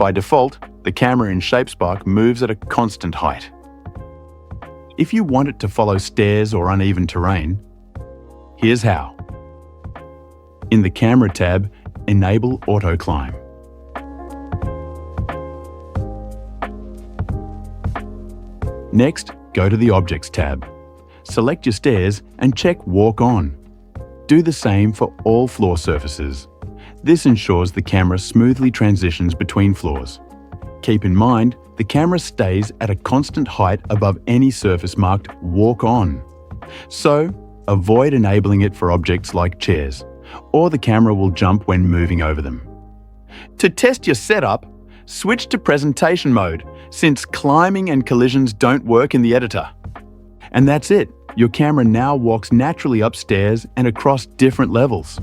By default, the camera in Shapespark moves at a constant height. If you want it to follow stairs or uneven terrain, here's how. In the Camera tab, enable Auto Climb. Next, go to the Objects tab. Select your stairs and check Walk On. Do the same for all floor surfaces. This ensures the camera smoothly transitions between floors. Keep in mind, the camera stays at a constant height above any surface marked Walk On. So, avoid enabling it for objects like chairs, or the camera will jump when moving over them. To test your setup, switch to presentation mode, since climbing and collisions don't work in the editor. And that's it. Your camera now walks naturally upstairs and across different levels.